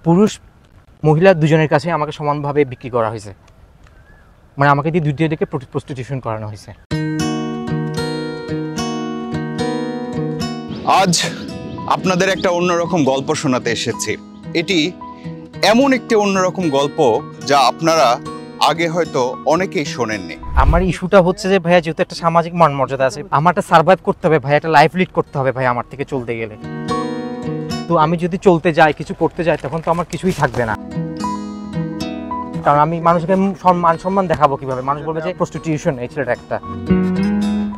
পুরুষ মহিলা দুজনের কাছে আমাকে সমানভাবে বিক্রি করা হয়েছে, মানে আমাকে দিয়ে দুইটা দিকে প্রস্টিটিউশন করানো হয়েছে। আজ আপনাদের একটা অন্যরকম গল্প শোনাতে এসেছি। এটি এমন একটি অন্যরকম গল্প যা আপনারা আগে হয়তো অনেকেই শোনেননি। আমার ইস্যুটা হচ্ছে যে ভাইয়া, যেহেতু একটা সামাজিক মান মর্যাদা আছে, আমার একটা সার্ভাইভ করতে হবে ভাই, একটা লাইফ লিড করতে হবে ভাই আমার থেকে চলতে গেলে। তো আমি যদি চলতে যাই, কিছু করতে যাই, তখন তো আমার কিছুই থাকবে না। কারণ আমি মানুষকে মান সম্মান দেখাবো কিভাবে? মানুষ বলবে যে প্রস্টিটিউশন, এই ছেলেটা একটা,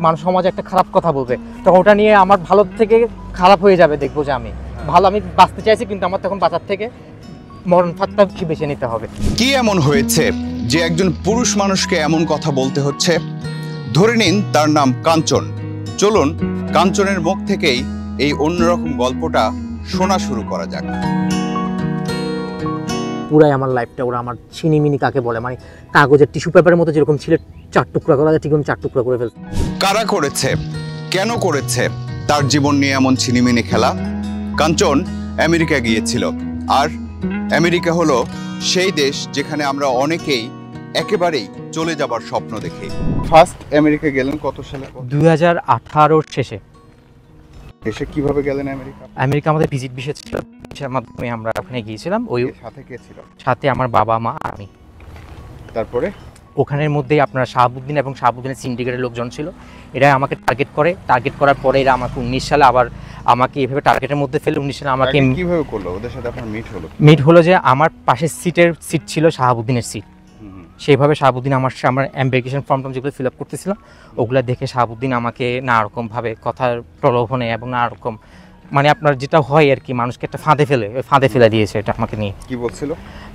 মানুষ সমাজে একটা খারাপ কথা বলবে, তখন ওটা নিয়ে আমার ভালো থেকে খারাপ হয়ে যাবে। দেখবো যে আমি ভালো, আমি বাঁচতে চাইছি, কিন্তু আমার তখন বাঁচার থেকে মরণ ফাঁদটা বেছে নিতে হবে। কি এমন হয়েছে যে একজন পুরুষ মানুষকে এমন কথা বলতে হচ্ছে? ধরে নিন তার নাম কাঞ্চন। চলুন কাঞ্চনের মুখ থেকেই এই অন্যরকম গল্পটা শোনা শুরু করা যাক। পুরাই আমার লাইফটা ওরা আমার ছিনিমিনি কাকে বলে, মানে কাগজের টিস্যু পেপারের মতো যেরকম ছিল চার টুকরা করা যায়, ঠিক 4 টুকরা করে ফেলছে। কারা করেছে, কেন করেছে তার জীবন নিয়ে এমন ছিনিমিনি খেলা? কাঞ্চন আমেরিকা গিয়েছিল, আর আমেরিকা হলো সেই দেশ যেখানে আমরা অনেকেই একেবারেই চলে যাবার স্বপ্ন দেখি। ফার্স্ট আমেরিকা গেলেন কত সালে? 2018 শেষে। এসে কিভাবে গেলেন আমেরিকা? আমেরিকা আমাদের ভিজিট ভিসা ছিল, ভিসার মাধ্যমে আমরা ওখানে গিয়েছিলাম। ওই সাথে কে ছিল? সাথে আমার বাবা মা আমি। তারপরে ওখানের মধ্যেই আপনার শাহাবুদ্দিন এবং শাহাবুদ্দিনের সিন্ডিকেটের লোকজন ছিল। এরা আমাকে টার্গেট করে, টার্গেট করার পরে এরা আমাকে 19 সালে আবার আমাকে এভাবে টার্গেটের মধ্যে ফেলে 19 সালে আমাকে কিভাবে করলো? ওদের সাথে আপনার মিট হলো যে আমার পাশের সিট ছিল শাহাবুদ্দিনের সিট। সেইভাবে শাহাবুদ্দিন আমার অ্যাপ্লিকেশন ফর্ম যেগুলো ফিল আপ করতেছিলাম, ওগুলো দেখে শাহাবুদ্দিন আমাকে নানা রকমভাবে কথার প্রলোভনে এবং নানা রকম, মানে আপনার যেটা হয় আর কি, মানুষকে একটা ফাঁদে ফেলে দিয়েছে। এটা আমাকে নিয়ে কি বলছিল?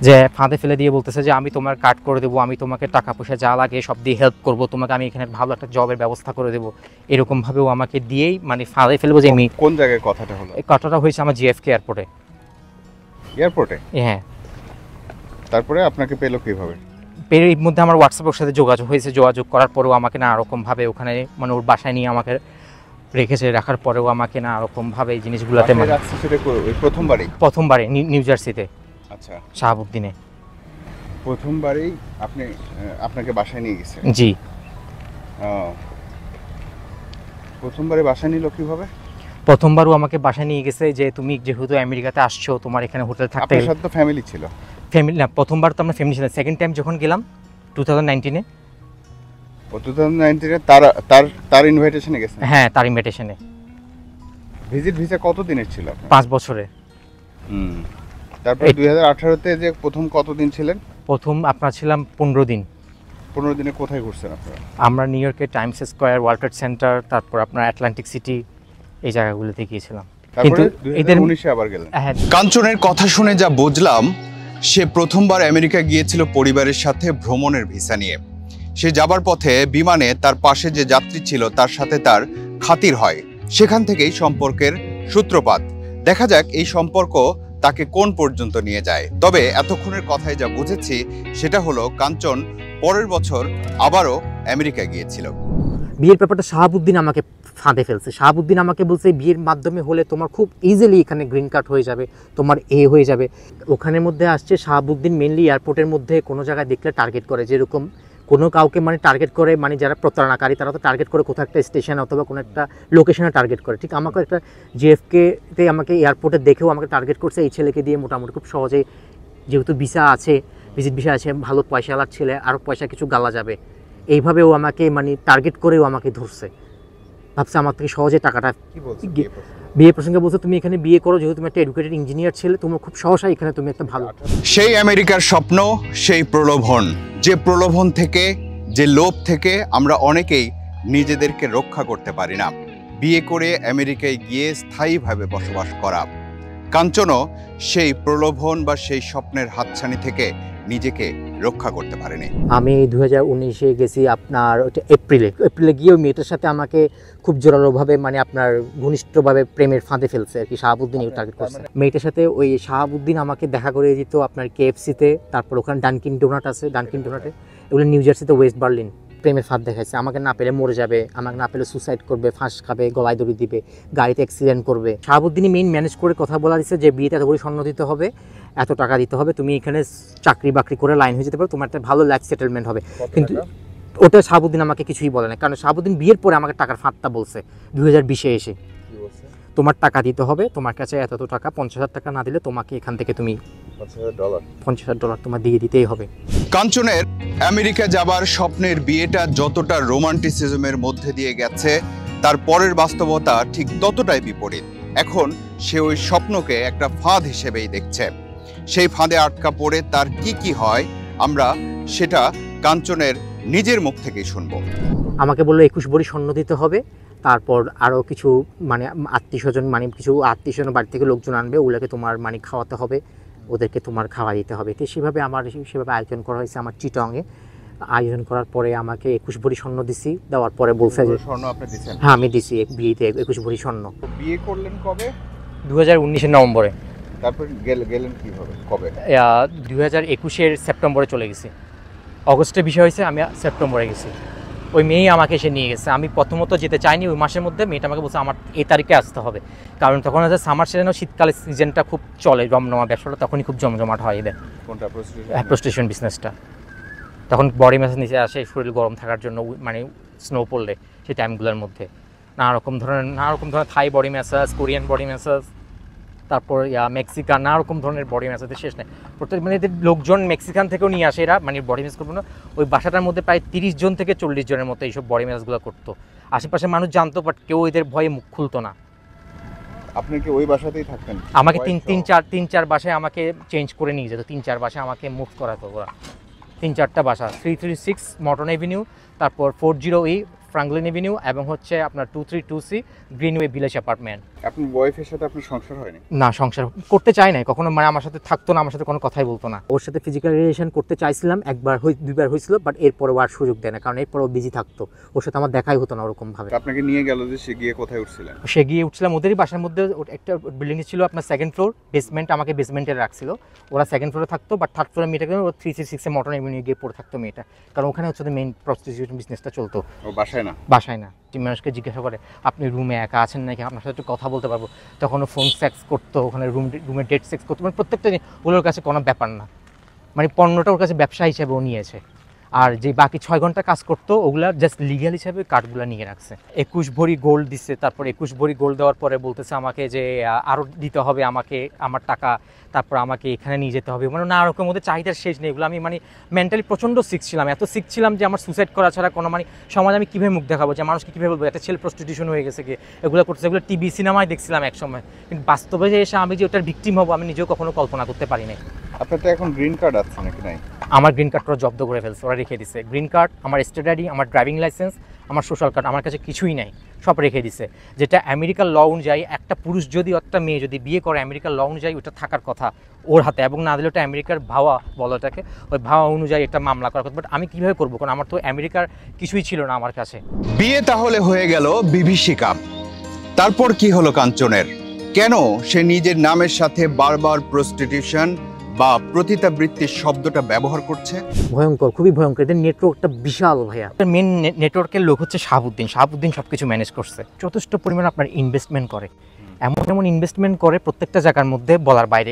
যে ফাঁদে ফেলে দিয়ে বলতেছে যে আমি তোমার কাট করে দেবো, আমি তোমাকে টাকা পয়সা যা লাগে সব দিয়ে হেল্প করবো, তোমাকে আমি এখানে ভালো একটা জবের ব্যবস্থা করে দেবো, এরকমভাবেও আমাকে দিয়েই মানে ফাঁদে ফেলবো। যে আমি কোন জায়গায় কথাটা হলো? এই কথাটা হয়েছে আমার জিএফকে এয়ারপোর্টে। হ্যাঁ। তারপরে আপনাকে পেলো কিভাবে? এর মধ্যে আমার হোয়াটসঅ্যাপের সাথে যোগাযোগ হয়েছে, যোগাযোগ করার পরেও আমাকে নানা রকমভাবে ওখানে মানে ওর বাসায় নিয়ে আমাকে রাখার পরেও আমাকে নানা রকমভাবে এই জিনিসগুলোতে প্রথমবারে নিউ জার্সিতে। আচ্ছা, শাহাবুদ্দিনে প্রথমবারেই আপনাকে বাসায় নিয়ে গেছে? জি। প্রথমবারে বাসায় নিল কিভাবে? প্রথমবারও আমাকে বাসায় নিয়ে গেছে যে তুমি যেহেতু আমেরিকাতে আসছো, তোমার এখানে হোটেল থাকতে। আপনার সাথে তো ফ্যামিলি ছিল? ফ্যামিলি না, প্রথমবার তো আমরা ফ্যামিলি ছিল। সেকেন্ড টাইম যখন গেলাম 2019-এ। 2019-এ তার ইনভাইটেশনে গেছেন? হ্যাঁ, তার ইনভাইটেশনে। ভিজিট ভিসা কত দিনের ছিল? 5 বছরের। তারপরে 2018-তে যে প্রথম কতদিন ছিলেন? প্রথম আপনার ছিলাম 15 দিন। 15 দিনে কোথায় ঘুরছেন আপনারা? আমরা নিউ ইয়র্কের Times square, world trade centre, তারপর আপনার আটলান্টিক সিটি, এই জায়গাগুলোতে গিয়েছিলাম। কিন্তু 2019-এ আবার গেলেন? হ্যাঁ। কাঞ্চনের কথা শুনে যা বুঝলাম, সে প্রথমবার আমেরিকা গিয়েছিল পরিবারের সাথে ভ্রমণের ভিসা নিয়ে। সে যাবার পথে বিমানে তার পাশে যে যাত্রী ছিল তার সাথে তার খাতির হয়, সেখান থেকেই সম্পর্কের সূত্রপাত। দেখা যাক এই সম্পর্ক তাকে কোন পর্যন্ত নিয়ে যায়। তবে এতক্ষণের কথায় যা বুঝেছি সেটা হলো কাঞ্চন পরের বছর আবারও আমেরিকা গিয়েছিল। বিয়ের ব্যাপারটা শাহাবুদ্দিন আমাকে ফাঁদে ফেলছে। শাহাবুদ্দিন আমাকে বলছে বিয়ের মাধ্যমে হলে তোমার খুব ইজিলি এখানে গ্রিন কার্ড হয়ে যাবে, তোমার হয়ে যাবে। ওখানের মধ্যে আসছে শাহাবুদ্দিন মেনলি এয়ারপোর্টের মধ্যে কোনো জায়গায় দেখলে টার্গেট করে, যেরকম কোনো কাউকে মানে টার্গেট করে, মানে যারা প্রতারণাকারী তারা তো টার্গেট করে কোথাও একটা স্টেশন অথবা কোনো একটা লোকেশনে টার্গেট করে। ঠিক আমাকে একটা জিএফকেতে আমাকে এয়ারপোর্টে দেখেও আমাকে টার্গেট করছে। এই ছেলেকে দিয়ে মোটামুটি খুব সহজেই, যেহেতু ভিসা আছে, ভিজিট ভিসা আছে, ভালো পয়সাওয়ালার ছেলে, আরও পয়সা কিছু গালা যাবে, এইভাবেও আমাকে মানে টার্গেট করেও আমাকে ধরছে। ভাবছে আমার থেকে সহজে টাকাটা। বিয়ে প্রসঙ্গে বলছে তুমি এখানে বিয়ে করো, যেহেতু তুমি একটা এডুকেটেড ইঞ্জিনিয়ার ছেলে, তোমার খুব সহসাই এখানে তুমি একটা ভালো। সেই আমেরিকার স্বপ্ন, সেই প্রলোভন, যে প্রলোভন থেকে, যে লোভ থেকে আমরা অনেকেই নিজেদেরকে রক্ষা করতে পারি না। বিয়ে করে আমেরিকায় গিয়ে স্থায়ীভাবে বসবাস করা। কাঞ্চনও সেই প্রলোভন বা সেই স্বপ্নের হাতছানি থেকে নিজেকে রক্ষা করতে পারেনি। আমি 2019-এ গেছি আপনার এপ্রিলে গিয়ে ওই মেয়েটার সাথে আমাকে খুব জোরালোভাবে মানে আপনার ঘনিষ্ঠভাবে প্রেমের ফাঁদে ফেলছে আর কি। শাহাবুদ্দিন টার্গেট করছে মেয়েটার সাথে। ওই শাহাবুদ্দিন আমাকে দেখা করে দিত আপনার KFC-তে, তারপর ওখানে ডানকিন ডোনাট আছে, ডানকিন ডোনাটে, এগুলো নিউ জার্সিতে ওয়েস্ট বার্লিন। প্রেমের ফাঁদ দেখাইছে, আমাকে না পেলে মরে যাবে, আমাকে না পেলে সুসাইড করবে, ফাঁস খাবে, গলায় দড়ি দিবে, গাড়িতে অ্যাক্সিডেন্ট করবে। শাহাবুদ্দিনই মেইন ম্যানেজ করে কথা বলা দিচ্ছে যে বিয়েতে এত করে স্বর্ণ দিতে হবে, এত টাকা দিতে হবে, তুমি এখানে চাকরি বাকরি করে লাইন হয়ে যেতে পারো, তোমার একটা ভালো লাইফ সেটেলমেন্ট হবে। কিন্তু ওটা শাহাবুদ্দিন আমাকে কিছুই বলে না, কারণ শাহাবুদ্দিন বিয়ের পরে আমাকে টাকার ফাঁদটা বলছে 2020-এ এসে, তোমার টাকা দিতে হবে, তোমার কাছে এত টাকা, 50,000 টাকা না দিলে তোমাকে এখান থেকে তুমি $50,000 তোমার দিয়ে দিতেই হবে। কাঞ্চনের আমেরিকা যাবার স্বপ্নের বিয়েটা যতটা রোমান্টিসিজমের মধ্যে দিয়ে গেছে, তার পরের বাস্তবতা ঠিক ততটাই বিপরীত। এখন সে ওই স্বপ্নকে একটা ফাঁদ হিসেবেই দেখছে। সেই ফাঁদে আটকা পড়ে তার কি কি হয়, আমরা সেটা কাঞ্চনের নিজের মুখ থেকেই শুনবো। আমাকে বললো 21 ভরি স্বর্ণ দিতে হবে, তারপর আরও কিছু মানে আত্মীয় স্বজন, মানে কিছু আত্মীয় স্বজন বাড়ি থেকে লোকজন আনবে, ওগুলোকে তোমার মানে খাওয়াতে হবে, ওদেরকে তোমার খাওয়া দিতে হবে। তো সেভাবে সেভাবে আয়োজন করা হয়েছে আমার চিটংয়ে। আয়োজন করার পরে আমাকে 21 ভরি স্বর্ণ দিছি, দেওয়ার পরে বলছে যে স্বর্ণ আপনি দিয়েছেন? হ্যাঁ আমি দিছি বিয়েতে 21 ভরি স্বর্ণ। বিয়ে করলেন কবে? 2019-এর নভেম্বরে। তারপর গেলেন কিভাবে, কবে? 2021-এর সেপ্টেম্বরে চলে গেছি। অগস্টে বিষয় হয়েছে, আমি সেপ্টেম্বরে গেছি। ওই মেয়েই আমাকে এসে নিয়ে গেছে। আমি প্রথমত যেতে চাইনি, ওই মাসের মধ্যে মেয়েটা আমাকে বলছে আমার এই তারিখে আসতে হবে, কারণ তখন হচ্ছে সামার সিজনও, শীতকালের সিজনটা খুব চলে, রমরমা ব্যবসাটা তখনই খুব জমজমাট হয় এদের। কোনটা? প্রস্টিটিউশন বিজনেসটা। তখন বডি ম্যাসাজ নিচে আসে শরীর গরম থাকার জন্য, মানে স্নো পড়লে সেই টাইমগুলোর মধ্যে নানা রকম ধরনের থাই body massage, Korean body massage, তারপর মেক্সিকান, নানা রকম ধরনের বডি ম্যাসাজের শেষ নেই। প্রত্যেক মানে এদের লোকজন মেক্সিকান থেকেও নিয়ে আসে এরা, মানে বডি ম্যাসাজ করবো না। ওই বাসাটার মধ্যে প্রায় 30 জন থেকে 40 জনের মতো এইসব বডি ম্যাসাজগুলো করতো। আশেপাশে মানুষ জানতো, বাট কেউ এদের ভয়ে মুখ খুলতো না। আপনি কি ওই বাসাতেই থাকতেন? আমাকে তিন চার বাসায় আমাকে চেঞ্জ করে নিয়ে যেত, 3-4 বাসায় আমাকে মুভ করাতো ওরা। 3-4টা বাসা, 336 মর্টন এভিনিউ, তারপর 40E ফ্রাঙ্কলিন এভিনিউ, এবং হচ্ছে আপনার 232C গ্রিনওয়ে ভিলেজ অ্যাপার্টমেন্ট। আপনার ওয়াইফের সাথে আপনার সংসার হয়নি? না, সংসার করতে চাই নাই কখনো, মানে আমার সাথে থাকতো না, আমার সাথে কোনো কথাই বলতো না। ওর সাথে ফিজিক্যাল রিলেশন করতে চাইছিলাম, একবার দুইবার হয়েছিল, বাট এরপরে আর সুযোগ দেয় না, কারণ এরপর ও বিজি থাকতো, ওর সাথে আমার দেখাই হতো না ওরকম ভাবে। আপনাকে নিয়ে গেল যে, সে গিয়ে কোথায় উঠছিলেন? সে গিয়ে উঠছিলাম ওদেরই বাসার মধ্যে, একটা বিল্ডিং ছিল আপনার 2nd ফ্লোর, বেসমেন্ট, আমাকে বেসমেন্টে রাখছিল। ওরা 2nd ফ্লোরে থাকতো, বাট 3rd ফ্লোরে মেয়েটাকে 336 মর্টন এভিনিউ গিয়ে পড়ে থাকতো মেয়েটা, কারণ ওখানে হচ্ছে মেইন প্রস্টিটিউশন বিজনেসটা চলতো। ও বাসায় না? বাসায় না। মানুষকে জিজ্ঞাসা করে আপনি রুমে একা আছেন নাকি, আপনার সাথে একটু কথা বলতে পারবো। তখন ও ফোন সেক্স করতো, ওখানে রুমে ডেট সেক্স করতো, মানে প্রত্যেকটা ওগুলোর কাছে কোনো ব্যাপার না, মানে পণ্যটা ওর কাছে ব্যবসা হিসেবে ও নিয়েছে। আর যে বাকি 6 ঘন্টা কাজ করতো, ওগুলা জাস্ট লিগ্যাল হিসাবে কার্ডগুলো নিয়ে রাখছে। 21 ভরি গোল্ড দিচ্ছে, তারপর 21 ভরি গোল্ড দেওয়ার পরে বলতেছে আমাকে যে আরও দিতে হবে আমাকে আমার টাকা, তারপর আমাকে এখানে নিয়ে যেতে হবে, মানে নানা রকম ওদের চাহিদার শেষ নেই। এগুলো আমি মানে মেন্টালি প্রচণ্ড সিক ছিলাম, এত সিক ছিলাম যে আমার সুসাইড করা ছাড়া কোনো মানে সমাজে আমি কীভাবে মুখ দেখাবো, যে মানুষকে কীভাবে বলবো একটা ছেলে প্রস্টিটিউশন হয়ে গেছে, গিয়ে এগুলো করতেছে। এগুলো টিভি সিনেমায় দেখছিলাম এক সময়, কিন্তু বাস্তবে যে এসে আমি যে ওটার ভিকটিম হবো আমি নিজেও কখনো কল্পনা করতে পারি না। আপনার তো এখন গ্রিন কার্ড আছে নাকি? নাই। আমার গ্রিন কার্ডটা জব্দ করে ফেলছে, ওরা রেখে দিছে। গ্রিন কার্ড, আমার স্টেট আইডি, আমার ড্রাইভিং লাইসেন্স, আমার সোশ্যাল কার্ড, আমার কাছে কিছুই নাই, সব রেখে দিছে। যেটা আমেরিকার ল অনুযায়ী একটা পুরুষ যদি একটা মেয়ে যদি বিয়ে করে, আমেরিকার ল অনুযায়ী ওটা থাকার কথা ওর হাতে, এবং না দিলে ওটা আমেরিকার ভাওয়া বলো এটাকে, ওই ভাওয়া অনুযায়ী একটা মামলা করার কথা। বাট আমি কীভাবে করবো, কারণ আমার তো আমেরিকার কিছুই ছিল না আমার কাছে। বিয়ে তাহলে হয়ে গেল বিভীষিকা। তারপর কি হলো কাঞ্চনের? কেন সে নিজের নামের সাথে বারবার প্রস্টিটিউশন বা প্রতিতাবৃত্তির শব্দটা ব্যবহার করছে? ভয়ঙ্কর, খুবই ভয়ঙ্কর। এদের নেটওয়ার্কটা বিশাল ভাইয়া। মেন নেটওয়ার্কের লোক হচ্ছে শাহাবুদ্দিন সব কিছু ম্যানেজ করছে। যথেষ্ট পরিমাণ আপনার ইনভেস্টমেন্ট করে, এমন ইনভেস্টমেন্ট করে প্রত্যেকটা জায়গার মধ্যে বলার বাইরে।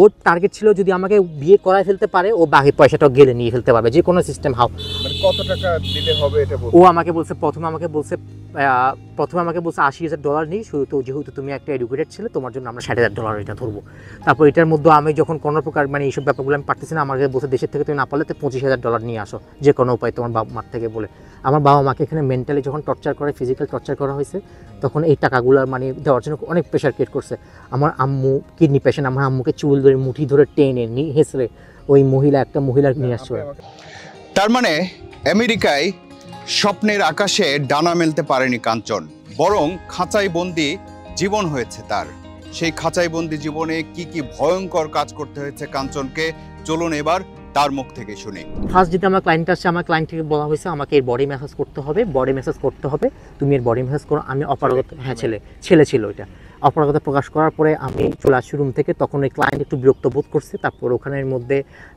ওর টার্গেট ছিল যদি আমাকে বিয়ে করায় ফেলতে পারে, ও বাকি পয়সাটাও গেলে নিয়ে ফেলতে পারবে, যে কোনো সিস্টেম হাও। মানে কত টাকা দিলে হবে এটা বলতে? ও আমাকে বলছে প্রথমে আমাকে বলছে $80,000 নিই, শুধু তো যেহেতু তুমি একটা এডুকেটেড ছিল তোমার জন্য আমরা $60,000 এটা ধরবো। তারপর এটার মধ্যে আমি যখন কোনো প্রকার মানে এইসব ব্যাপারগুলো আমি পারতেছি না, আমাকে বলছে দেশের থেকে তুমি না পারলে তো $25,000 নিয়ে আসো যে কোনো উপায় তোমার বাবা মার থেকে বলে। আমার বাবা মাকে এখানে মেন্টালি যখন টর্চার করে, ফিজিক্যাল টর্চার করা হয়েছে, তখন এই টাকাগুলো মানে দেওয়ার জন্য অনেক প্রেশার ক্রিয়েট করছে। আমার আম্মু কিডনি পেশেন্ট, আমার আম্মুকে চুল ধরে মুঠি ধরে টেনে হেসরে ওই একটা মহিলা নিয়ে আসছে। তার মানে আমেরিকায় স্বপ্নের আকাশে ডানা মেলতে পারেনি কাঞ্চন, বরং খাঁচাই বন্দি জীবন হয়েছে তার। সেই খাঁচাই বন্দি জীবনে কি কি ভয়ঙ্কর কাজ করতে হয়েছে কাঞ্চনকে, চলুন এবার তার মুখ থেকে শুনি। ফার্স্ট যেটা আমার ক্লায়েন্ট আসছে, আমার ক্লায়েন্ট থেকে বলা হয়েছে আমাকে এর বডি ম্যাসাজ করতে হবে, বডি ম্যাসাজ করতে হবে, তুমি এর বডি ম্যাসাজ করো। আমি অপারগতা, হ্যাঁ ছেলে ছিল এটা, অপারগতা প্রকাশ করার পরে আমি চলে আসছি রুম থেকে। তখন ওই ক্লায়েন্ট একটু বিরক্ত বোধ করছে। তারপর ওখানের মধ্যে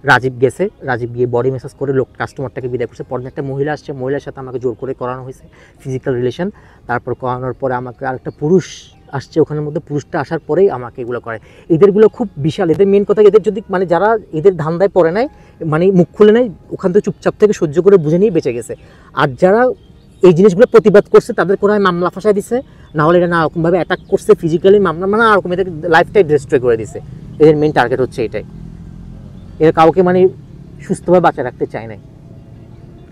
রাজীব গেছে, রাজীব গিয়ে বডি ম্যাসাজ করে কাস্টমারটাকে বিদায় করছে। পরে একটা মহিলা আসছে, মহিলার সাথে আমাকে জোর করে করানো হয়েছে ফিজিক্যাল রিলেশন। তারপর করানোর পরে আমাকে আরেকটা পুরুষ আসছে, ওখানের মধ্যে পুরুষটা আসার পরেই আমাকে এগুলো করে। এদেরগুলো খুব বিশাল, এদের মেন কথা এদের যদি মানে যারা এদের ধান্দায় পড়ে নাই, মানে মুখ খুলে নেয়, ওখান থেকে চুপচাপ থেকে সহ্য করে বুঝে নিয়ে বেঁচে গেছে। আর যারা এই জিনিসগুলো প্রতিবাদ করছে তাদের কোনো মামলা ফাঁসায় দিছে, না হলে এটা নারকমভাবে অ্যাটাক করছে, ফিজিক্যালি মামলা, মানে নারকম এদের লাইফটাই ডিস্ট্রয় করে দিছে। এদের মেন টার্গেট হচ্ছে এটাই, এরা কাউকে মানে সুস্থভাবে বাঁচিয়ে রাখতে চায় নাই।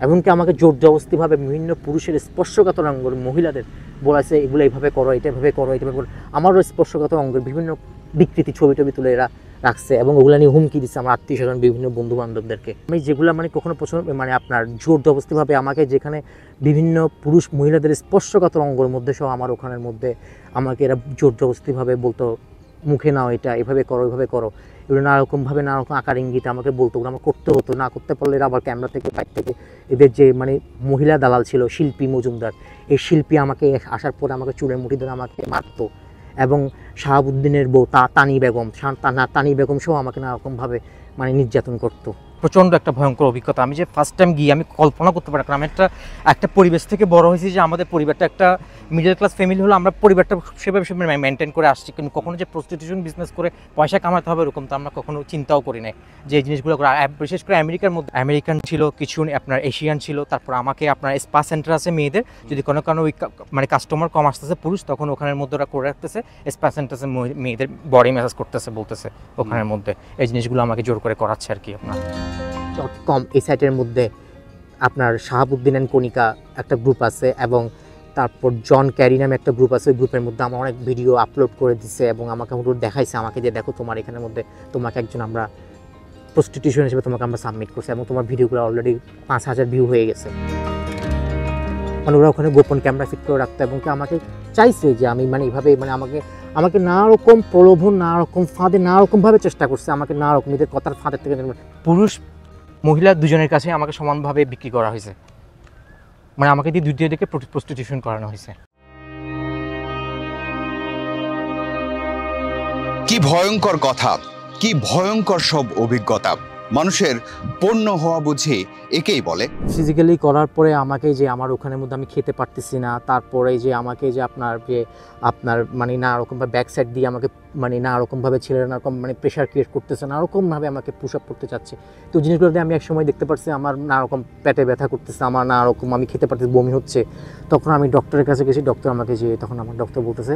এমনকি আমাকে জোর জবরদস্তিভাবে বিভিন্ন পুরুষের স্পর্শকাতর অঙ্গের মহিলাদের বলেছে এগুলো এইভাবে করো, এটা এভাবে করো, এটা করো। আমারও স্পর্শকাতর অঙ্গের বিভিন্ন বিকৃতি ছবি টবি তুলে এরা রাখছে এবং ওগুলো নিয়ে হুমকি দিচ্ছে আমার আত্মীয় স্বজন, বিভিন্ন বন্ধু বান্ধবদেরকে। আমি যেগুলো মানে কখনো পছন্দ, মানে আপনার জোর জবরদস্তিভাবে আমাকে যেখানে বিভিন্ন পুরুষ মহিলাদের স্পর্শকাতর অঙ্গের মধ্যে সহ আমার ওখানের মধ্যে আমাকে এরা জোর জবরদস্তিভাবে বলতো মুখে নাও, এটা এভাবে করো, এভাবে করো, এগুলো নানারকমভাবে নানারকম আকার ইঙ্গিতে আমাকে বলতো। ওগুলো আমার করতে হতো, না করতে পারলে এরা আবার ক্যামেরা থেকে বাইর থেকে এদের যে মানে মহিলা দালাল ছিল শিল্পী মজুমদার, এই শিল্পী আমাকে আসার পরে আমাকে চুলের মুঠি ধরে আমাকে মারতো। এবং শাহাবুদ্দিনের বউ তানি বেগম, তানি বেগম সহ আমাকে নানারকমভাবে মানে নির্যাতন করতো। প্রচণ্ড একটা ভয়ঙ্কর অভিজ্ঞতা। আমি যে ফার্স্ট টাইম গিয়ে আমি কল্পনা করতে পারি, কারণ আমি একটা পরিবেশ থেকে বড় হয়েছি, যে আমাদের পরিবারটা একটা মিডল ক্লাস ফ্যামিলি হলো, আমরা পরিবারটা সেভাবে মেনটেন করে আসছি, কিন্তু কখনো যে প্রস্টিটিউশন বিজনেস করে পয়সা কামাতে হবে এরকম তো আমরা কখনো চিন্তাও করি নাই। যে এই জিনিসগুলো করে, বিশেষ করে আমেরিকার মধ্যে আমেরিকান ছিল কিছু, আপনার এশিয়ান ছিল, তারপর আমাকে আপনার স্পা সেন্টার আছে মেয়েদের, যদি কোনো ওই মানে কাস্টমার কম আসতেছে পুরুষ, তখন ওখানের মধ্যে ওরা করে রাখতেছে স্পা সেন্টারে মেয়েদের বডি ম্যাসাজ করতেছে বলতেছে ওখানের মধ্যে। এই জিনিসগুলো আমাকে জোর করে করাচ্ছে আর কি। আপনার .com এই সাইটের মধ্যে আপনার শাহাবুদ্দিন অ্যান্ড কণিকা একটা গ্রুপ আছে, এবং তারপর জন ক্যারি নামে একটা গ্রুপ আছে। ওই গ্রুপের মধ্যে আমার অনেক ভিডিও আপলোড করে দিছে এবং আমাকে দেখাইছে আমাকে যে দেখো তোমার এখানের মধ্যে তোমাকে একজন আমরা প্রস্টিটিউশন হিসেবে তোমাকে আমরা সাবমিট করছি, এবং তোমার ভিডিওগুলো অলরেডি 5,000 ভিউ হয়ে গেছে। মানে ওরা ওখানে গোপন ক্যামেরা ফিট করে রাখতো এবং আমাকে চাইছে যে আমি মানে এইভাবে মানে আমাকে নানা রকম প্রলোভন, নানা রকম ফাঁদে, নানা রকমভাবে চেষ্টা করছে আমাকে নানা রকম এদের কথার ফাঁদের থেকে। পুরুষ মহিলা দুজনের কাছে আমাকে সমানভাবে বিক্রি করা হয়েছে, মানে আমাকে দিয়ে দুই দিকে প্রস্টিটিউশন করানো হয়েছে। কি ভয়ঙ্কর কথা, কি ভয়ঙ্কর সব অভিজ্ঞতা। মানুষের পণ্য হওয়া বুঝি একেই বলে। ফিজিক্যালি করার পরে আমাকে যে আমার ওখানের মধ্যে আমি খেতে পারতেছি না, তারপরে যে আমাকে যে আপনার মানে নানা রকমভাবে ব্যাক সাইড দিয়ে আমাকে মানে নানা রকমভাবে ছেলেরা নারকম মানে প্রেশার ক্রিয়েট করতেছে, নানারকমভাবে আমাকে পুশ আপ করতে চাচ্ছে। তো জিনিসগুলোতে আমি এক সময় দেখতে পাচ্ছি আমার নানারকম পেটে ব্যথা করতেছে, আমার নানারকম আমি খেতে পারতেছি, বমি হচ্ছে। তখন আমি ডক্টরের কাছে গেছি, ডক্টর আমাকে যে তখন আমার ডক্টর বলতেছে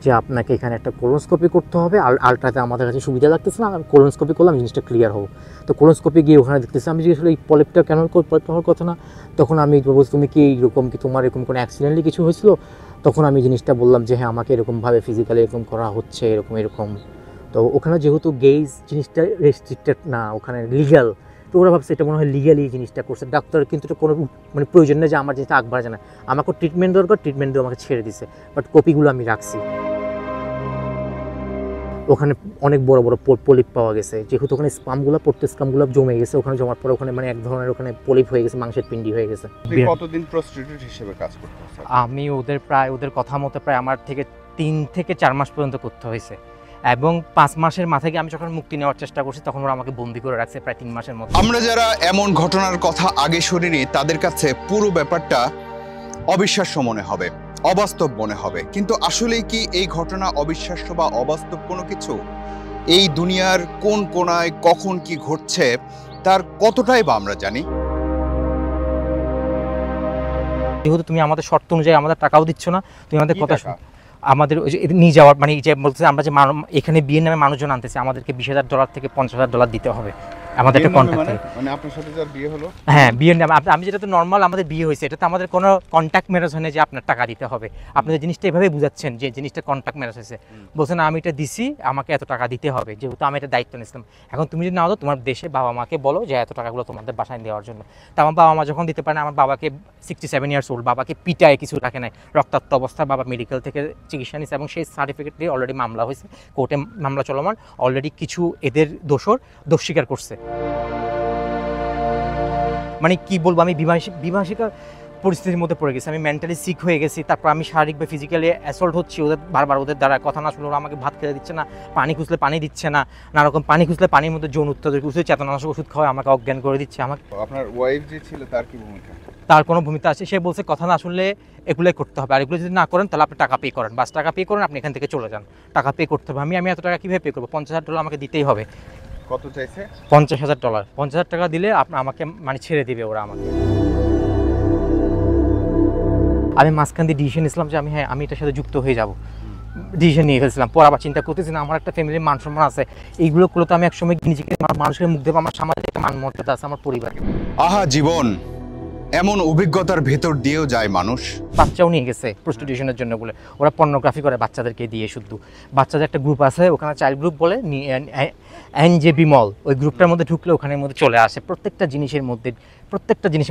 যে আপনাকে এখানে একটা কোলোনোস্কোপি করতে হবে, আলট্রাতে আমাদের কাছে সুবিধা লাগতেছে না, আমি কোলোনোস্কোপি করলাম জিনিসটা ক্লিয়ার হবো। তো কোলোনোস্কোপি গিয়ে ওখানে দেখতেছি, আমি জিজ্ঞেস এই পলিপটা কেন হওয়ার কথা না। তখন আমি বলছি তুমি কি এইরকম কি তোমার এরকম কোনো অ্যাক্সিডেন্টলি কিছু হয়েছিল? তখন আমি জিনিসটা বললাম যে হ্যাঁ আমাকে এরকমভাবে ফিজিক্যালি এরকম করা হচ্ছে, এরকম। তো ওখানে যেহেতু গেইজ জিনিসটা রেস্ট্রিক্টেড না, ওখানে লিগ্যাল, তো ওরা ভাবছে এটা মনে হয় লিগ্যালি জিনিসটা করছে। ডাক্তার কিন্তু এটা কোনো মানে প্রয়োজন নেই যে আমার জিনিসটা আগবার জানায়, আমাকে ট্রিটমেন্ট দরকার, ট্রিটমেন্ট দিয়ে আমাকে ছেড়ে দিছে। বাট কপিগুলো আমি রাখছি। ওখানে অনেক বড় বড় পলিপ পাওয়া গেছে, যেহেতু ওখানে স্পামগুলো স্কামগুলো জমে গেছে, ওখানে জমার পরে ওখানে মানে এক ধরনের ওখানে পলিপ হয়ে গেছে, মাংসের পিন্ডি হয়ে গেছে। কতদিন প্রস্টিটিউট হিসেবে কাজ করতেছেন? আমি ওদের কথা মতো প্রায় আমার থেকে 3 থেকে 4 মাস পর্যন্ত করতে হয়েছে, এবং 5 মাসের মাথায় আমি যখন মুক্তি নেওয়ার চেষ্টা করছি তখন ওরা আমাকে বন্দি করে রাখছে প্রায় 3 মাসের মতো। আমরা যারা এমন ঘটনার কথা আগে শুনিনি তাদের কাছে পুরো ব্যাপারটা অবিশ্বাস্য মনে হবে, অবাস্তব মনে হবে। কিন্তু আসলেই কি এই ঘটনা অবিশ্বাস্য বা অবাস্তব কোনো কিছু? এই দুনিয়ার কোন কোনায় কখন কি ঘটছে তার কতটাই বা আমরা জানি? যেহেতু তুমি আমাদের শর্ত অনুযায়ী আমাদের টাকাও দিচ্ছ না, তুমি আমাদের কথা আমাদের ওই যে নিয়ে যাওয়ার মানে যে বলতে আমরা যে এখানে বিয়ের নামে মানুষজন আনতেছে, আমাদেরকে $20,000 থেকে $50,000 দিতে হবে আমাদের একটা কন্ট্যাক্ট। মানে আপনার সাথে যার বিয়ে হলো? হ্যাঁ, বিয়ের নামে আমি যেটা তো নর্মাল আমাদের বিয়ে হয়েছে, এটা তো আমাদের কোনো কন্ট্যাক্ট ম্যারেজ হয় না যে আপনার টাকা দিতে হবে। আপনাদের জিনিসটা এভাবে বুঝাচ্ছেন যে জিনিসটা কন্ট্যাক্ট ম্যারেজ হয়েছে, বলছেন আমি এটা দিছি আমাকে এত টাকা দিতে হবে, যেহেতু আমি এটা দায়িত্ব নিয়েছিলাম। এখন তুমি যদি নাও, তোমার দেশে বাবা মাকে বলো যে এত টাকাগুলো তোমাদের বাসায় দেওয়ার জন্য। তা আমার বাবা মা যখন দিতে পারে না, আমার বাবাকে 67 ইয়ার্স ওল্ড, বাবাকে পিটায় কিছু রাখে নাই, রক্তাক্ত অবস্থায় বাবা মেডিকেল থেকে চিকিৎসা নিচ্ছে, এবং সেই সার্টিফিকেট দিয়ে অলরেডি মামলা হয়েছে, কোর্টে মামলা চলমান, অলরেডি কিছু এদের দোষ স্বীকার করছে। মানে কি বলবো, আমি বিভাষিকা পরিস্থিতির মধ্যে পড়ে গেছি, আমি মেন্টালি সিক হয়ে গেছি। তারপর আমি শারীরিক বা ফিজিক্যালি অ্যাসল্ট হচ্ছি ওদের বারবার, ওদের দ্বারা কথা না শুনে ওরা আমাকে ভাত খেতে দিচ্ছে না, পানি খুঁজলে পানি দিচ্ছে না, নানারকম পানি খুঁজলে পানির মধ্যে যৌন অত্যাচার করছে, চেতনানাশক ওষুধ খাওয়ায় আমাকে অজ্ঞান করে দিচ্ছে। আমাকে আপনার ওয়াইফ যে ছিল তার কি ভূমিকা? তার কোনো ভূমিকা আছে, সে বলছে কথা না শুনলে এগুলোই করতে হবে, আর এগুলো যদি না করেন তাহলে আপনি টাকা পে করেন, বাস টাকা পে করেন, আপনি এখান থেকে চলে যান, টাকা পে করতে হবে। আমি এত টাকা কীভাবে পে করবো? $50,000 আমাকে দিতেই হবে। কত চাইছে? $50,000। $50,000 দিলে আমাকে মানে ছেড়ে দিবে ওরা আমাকে। আমি মাঝখান দিয়ে ডিসিশন নিয়েছিলাম যে আমি এটার সাথে যুক্ত হয়ে যাব, ডিসিশন নিয়ে ফেলছিলাম। পর আবার চিন্তা করতেছি না, আমার একটা ফ্যামিলির মান সম্মান আছে, এইগুলো করলে তো আমি একসময় নিজেকে মানুষের মুখ দেবো, আমার সামাজিক একটা মান মর্যাদা আছে আমার পরিবারে। আহা জীবন, এমন অভিজ্ঞতার ভেতর দিয়েও যায় মানুষ। বাচ্চাও নিয়ে গেছে প্রস্টিটিউশনের জন্য বলে, ওরা পর্নোগ্রাফি করে বাচ্চাদেরকে দিয়ে শুধু। বাচ্চাদের একটা গ্রুপ আছে ওখানে, চাইল্ড গ্রুপ বলে, NJB মল, ওই গ্রুপটার মধ্যে ঢুকলে ওখানের মধ্যে চলে আসে, প্রত্যেকটা জিনিসের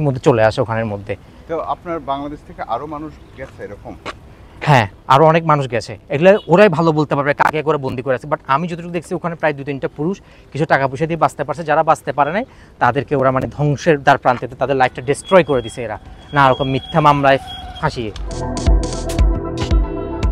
মধ্যে চলে আসে ওখানের মধ্যে। তো আপনার বাংলাদেশ থেকে আরো মানুষ গেছে এরকম? হ্যাঁ, আরও অনেক মানুষ গেছে, এগুলো ওরাই ভালো বলতে পারবে কাকে করে বন্দি করে আছে। বাট আমি যতটুকু দেখছি ওখানে প্রায় 2-3টা পুরুষ কিছু টাকা পয়সা দিয়ে বাঁচতে পারছে, যারা বাঁচতে পারে নাই তাদেরকে ওরা মানে ধ্বংসের দ্বার প্রান্তে তাদের লাইফটা ডিস্ট্রয় করে দিছে এরা, না এরকম মিথ্যা মামলায় ফাঁসিয়ে।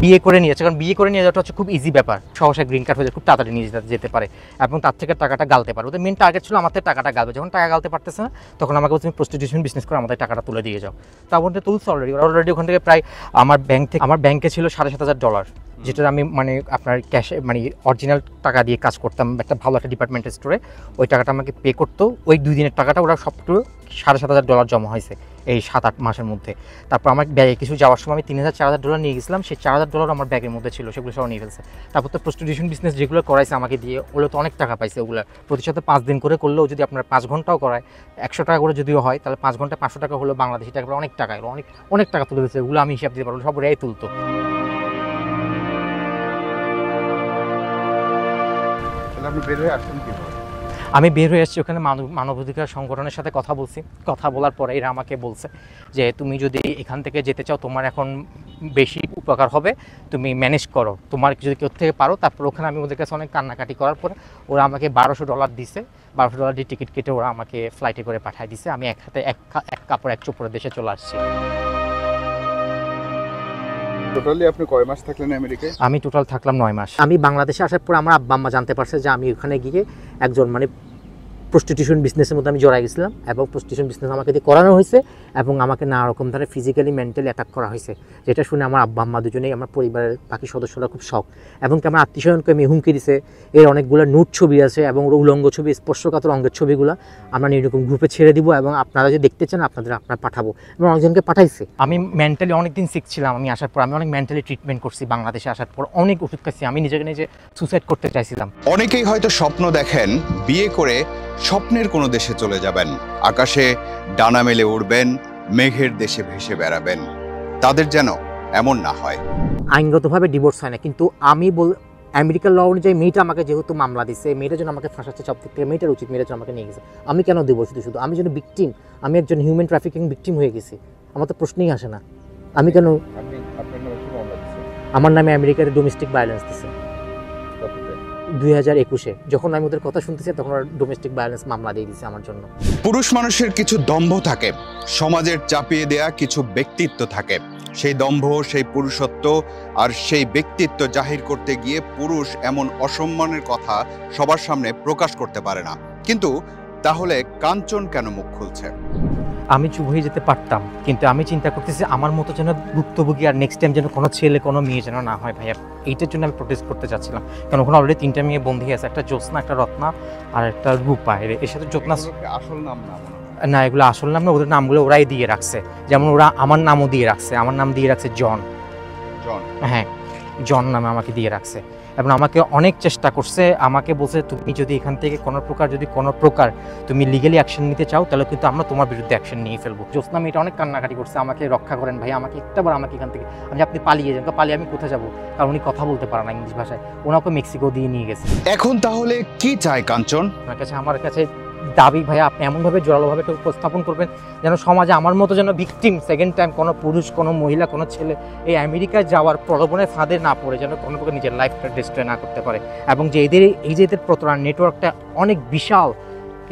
বিয়ে করে নিয়েছে, কারণ বিয়ে করে নিয়ে যাওয়াটা হচ্ছে খুব ইজি ব্যাপার, সহসা গ্রিন কার্ড হয়ে যায়, খুব তাড়াতাড়ি নিয়ে যেতে পারে এবং তার থেকে টাকাটা গালতে পারে। ওদের মেন টার্গেট ছিল আমাদের টাকাটা গালবে, যখন টাকা গালতে পারতেছে না তখন আমাকে বলছে তুমি প্রস্টিটিউশন বিজনেস করে আমাদের টাকাটা তুলে দিয়ে যাও। তার মধ্যে তুলছে অলরেডি ওখান থেকে প্রায় আমার ব্যাংকে ছিল $7,500, যেটা আমি মানে আপনার ক্যাশে মানে অরিজিনাল টাকা দিয়ে কাজ করতাম একটা ভালো একটা ডিপার্টমেন্টাল স্টোরে, ওই টাকাটা আমাকে পে করতো। ওই 2 দিনের টাকাটা ওরা সবটুকু $7,500 জমা হয়েছে এই 7-8 মাসের মধ্যে। তারপর আমার ব্যাগে কিছু যাওয়ার সময় আমি $3,000-4,000 নিয়ে গেছিলাম, সেই $4,000 আমার ব্যাগের মধ্যে ছিল, সেগুলো সব নিয়ে ফেলছে। তারপর তো প্রস্টিটিউশন বিজনেস যেগুলো করাইছে আমাকে দিয়ে, ওগুলো তো অনেক টাকা পাইছে। ওগুলো প্রতি সপ্তাহে 5 দিন করে করলেও যদি আপনার 5 ঘন্টাও করায়, 100 টাকা করে যদিও হয়, তাহলে 5 ঘন্টায় 500 টাকা হলো বাংলাদেশি টাকা, অনেক টাকা, অনেক টাকা তুলে দিচ্ছে। ওগুলো আমি হিসাব দিতে পারবো, সব ওরাই তুলতো। আপনি বের হয়ে আসছেন কিভাবে? আমি বের হয়ে এসেছি, ওখানে মানবাধিকার সংগঠনের সাথে কথা বলছি। কথা বলার পরে এরা আমাকে বলছে যে তুমি যদি এখান থেকে যেতে চাও তোমার এখন বেশি উপকার হবে, তুমি ম্যানেজ করো, তোমার যদি কেউ থেকে পারো। তারপর ওখানে আমি ওদের কাছে অনেক কান্নাকাটি করার পরে ওরা আমাকে $1,200 দিছে। $1,200 দিয়ে টিকিট কেটে ওরা আমাকে ফ্লাইটে করে পাঠিয়ে দিছে। আমি এক হাতে এক কাপড় এক চোপড়ে দেশে চলে আসছি। টোটালি আপনি কয় মাস থাকলেন আমেরিকায়? আমি টোটাল থাকলাম 9 মাস। আমি বাংলাদেশে আসার পর আমার আব্বা আম্মা জানতে পারছে যে আমি ওখানে গিয়ে একজন মানে প্রস্টিটিউশন বিজনেসের মধ্যে আমি জড়াই গেছিলাম, এবং প্রস্টিটিউশন বিজনেস আমাকে দিয়ে করানো হয়েছে এবং আমাকে নানা রকম ধরনের ফিজিক্যালি মেন্টালি অ্যাটাক করা হয়েছে, যেটা শুনে আমার আব্বা আম্মা দুজনেই, আমার পরিবারের বাকি সদস্যরা খুব শখ। এবং আমার আত্মীয়স্বজনকে আমি হুমকি দিছে, এর অনেকগুলো নুট ছবি আছে এবং উলঙ্গ ছবি, স্পর্শকাতর অঙ্গের ছবিগুলো আমরা এরকম গ্রুপে ছেড়ে দিব এবং আপনারা যদি দেখতে চান আপনার পাঠাবো, এবং অনেকজনকে পাঠাইছে। আমি মেন্টালি অনেকদিন সিক ছিলাম। আমি আসার পর আমি অনেক মেন্টালি ট্রিটমেন্ট করছি, বাংলাদেশে আসার পর অনেক ওষুধ খাচ্ছি, আমি নিজেকে নিজে সুসাইড করতে চাইছিলাম। অনেকেই হয়তো স্বপ্ন দেখেন বিয়ে করে স্বপ্নের কোনো দেশে চলে যাবেন, আকাশে ডানা মেলে উড়বেন, মেঘের দেশে ভেসে বেড়াবেন। তাদের যেন এমন না হয়। আইনগতভাবে ডিভোর্স হয় না, কিন্তু আমি আমেরিকার ল অনুযায়ী মেয়েটা আমাকে যেহেতু মামলা দিচ্ছে, মেয়েটার জন্য আমাকে ফাঁসাচ্ছে, সব দিক থেকে মেয়েটার উচিত, মেয়েটার জন্য আমাকে নিয়ে গেছে। আমি কেন দেবো? শুধু আমি যেন ভিকটিম, আমি একজন হিউম্যান ট্রাফিকিং ভিকটিম হয়ে গেছি, আমার তো প্রশ্নই আসে না। আমি কেন? আমার নামে আমেরিকার ডোমেস্টিক ভায়োলেন্স দিচ্ছে 2021-এ। যখন আমি ওদের কথা শুনতেছি তখন ওরা ডোমেস্টিক ভায়োলেন্স মামলা দিয়ে দিচ্ছে আমার জন্য। পুরুষ মানুষের কিছু দম্ভ থাকে, সমাজের চাপিয়ে দেয়া কিছু ব্যক্তিত্ব থাকে। সেই দম্ভ, সেই পুরুষত্ব আর সেই ব্যক্তিত্ব জাহির করতে গিয়ে পুরুষ এমন অসম্মানের কথা সবার সামনে প্রকাশ করতে পারে না। কিন্তু তাহলে কাঞ্চন কেন মুখ খুলছে? আমি চুপ হয়ে যেতে পারতাম, কিন্তু আমি চিন্তা করতেছি আমার মতো যেন ভুক্তভোগী আর নেক্সট টাইম যেন কোনো ছেলে কোনো মেয়ে যেন না হয় ভাইয়া। এইটার জন্য আমি প্রোটেস্ট করতে চাচ্ছিলাম, কারণ ওখানে অলরেডি 3টা মেয়ে বন্দী আছে, একটা জ্যোৎস্না, একটা রত্না আর একটা রূপা। এর সাথে জ্যোৎস্না আসল নাম না, এগুলো আসল নাম না, ওদের নামগুলো ওরাই দিয়ে রাখছে। যেমন ওরা আমার নামও দিয়ে রাখছে, আমার নাম দিয়ে রাখছে জন। হ্যাঁ, জন নামে আমাকে দিয়ে রাখছে এবং আমাকে অনেক চেষ্টা করছে। আমাকে বলছে তুমি যদি এখান থেকে কোনো প্রকার তুমি লিগালি অ্যাকশন নিতে চাও তাহলে কিন্তু আমরা তোমার বিরুদ্ধে অ্যাকশন নিয়ে ফেলবো। জ্যোৎস্না মেয়েটা অনেক কান্নাকাটি করছে, আমাকে রক্ষা করেন ভাই, আমাকে একটাবার আমাকে এখান থেকে, আপনি পালিয়ে যান। পালিয়ে আমি কোথায় যাবো? কারণ উনি কথা বলতে পারে না ইংলিশ ভাষায়, ওনাকে মেক্সিকো দিয়ে নিয়ে গেছে। এখন তাহলে কি চায় কাঞ্চন? আমার কাছে দাবি ভাইয়া, আপনি এমনভাবে জোরালোভাবে একটা উপস্থাপন করবেন যেন সমাজে আমার মতো যেন ভিকটিম সেকেন্ড টাইম কোনো পুরুষ, কোনো মহিলা, কোনো ছেলে এই আমেরিকায় যাওয়ার প্রলোভনে ফাঁদে না পড়ে, যেন কোনো প্রকার নিজের লাইফটা ডিস্ট্রয় না করতে পারে। এবং যে এদের প্রতারণার নেটওয়ার্কটা অনেক বিশাল,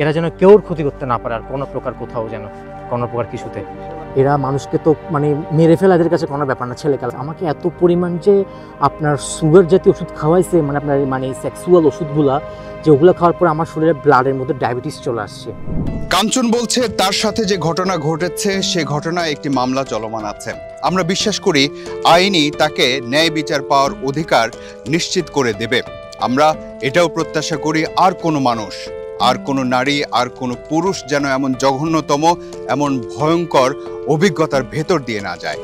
এরা যেন কেউর ক্ষতি করতে না পারে আর কোনো প্রকার কোথাও যেন কোনো প্রকার কিছুতে। এরা মানুষকে তো মানে মেরে ফেলা এদের কাছে কোনো ব্যাপার না। ছেলেকালে আমাকে এত পরিমাণ যে আপনার সুগার জাতীয় ওষুধ খাওয়াইছে, মানে আপনার মানে সেক্সুয়াল ওষুধগুলা, যে ওগুলো খাওয়ার পর আমার শরীরে ব্লাডের মধ্যে ডায়াবেটিস চলে আসছে। কাঞ্চন বলছে তার সাথে যে ঘটনা ঘটেছে সে ঘটনায় একটি মামলা চলমান আছে। আমরা বিশ্বাস করি আইনই তাকে ন্যায় বিচার পাওয়ার অধিকার নিশ্চিত করে দেবে। আমরা এটাও প্রত্যাশা করি আর কোনো মানুষ, আর কোনো নারী, আর কোনো পুরুষ যেন এমন জঘন্যতম, এমন ভয়ঙ্কর অভিজ্ঞতার ভেতর দিয়ে না যায়।